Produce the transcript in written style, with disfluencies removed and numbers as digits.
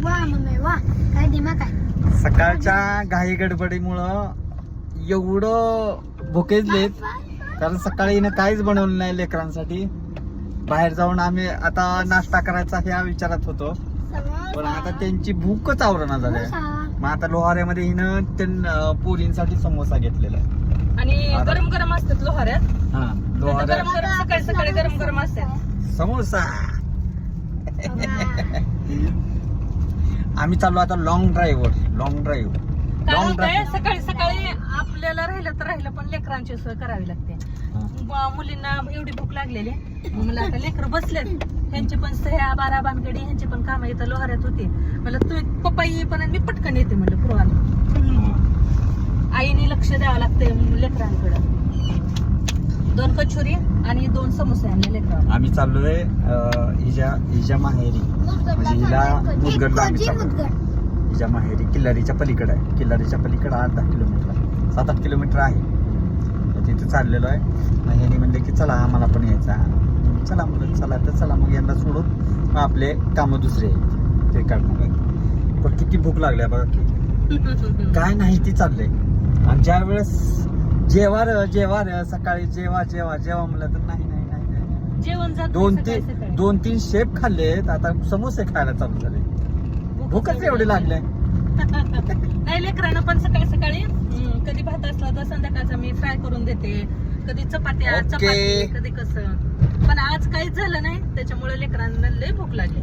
काय दिमाग आहे. सकाळच्या घाई गडबडीमुळं एवढं भुकेजलेत, कारण सकाळी हिनं काहीच बनवलं नाही लेकरांसाठी. बाहेर जाऊन आम्ही आता नाश्ता करायचा ह्या विचारात होतो, पण आता त्यांची भूकच आवरणा झाली. मग आता लोहाऱ्यामध्ये हिनं त्या पोरींसाठी समोसा घेतलेला आहे. आणि गरम गरम असतात लोहाऱ्यात. हा, लोहाऱ्या गरम गरम सकाळी सकाळी गरम गरम असतात समोसा. आम्ही चाललो आता लॉंग ड्राईव्हवर. काय होतंय, सकाळी सकाळी आपल्याला राहिलं तर राहिलं, पण लेकरांची सोय करावी लागते. मुलींना एवढी भूक लागलेली, मला आता लेकर बसलेत, ह्यांची पण सह्या 12 बानगडी, ह्यांची पण कामं इथं लोहाऱ्यात होती. मला तू पप्पा ये, पण मी पटकन येते म्हणलं पूर्वाला. आईने लक्ष द्यावं लागतंय लेकरांकडं. 2 कचोरी आणि 2 समोसे आणले लेकरांना. आम्ही चाललोय हिच्या माहेरी, म्हणजे हिला मुदगडला आम्ही चाललोय. हिच्या माहेरी किल्लारीच्या पलीकडे आहे. किल्लारीच्या पलीकडे 8-10 किलोमीटर, 7-8 किलोमीटर आहे. तिथे चाललेलो आहे. मग ह्यानी म्हणले की चला आम्हाला पण यायचं. चला म्हणलं चला, तर चला मग यांना सोडून मग आपले कामं दुसरे ते काढणार आहेत. पण किती भूक लागल्या बघा की काय नाही ती चाललंय. आणि ज्या वेळेस जेवा सकाळी जेवा म्हणलं तर नाही जेवण जात 2-3 शेप खाल्लेत. आता समोसे खायला चालू झाले. भूकच एवढी लागले. नाही, लेकरांना पण सकाळी सकाळी कधी भात असला तर संध्याकाळचा मी फ्राय करून देते, कधी चपाती, कधी कसं. पण आज काहीच झालं नाही, त्याच्यामुळे लेकरांना लय भूक लागली.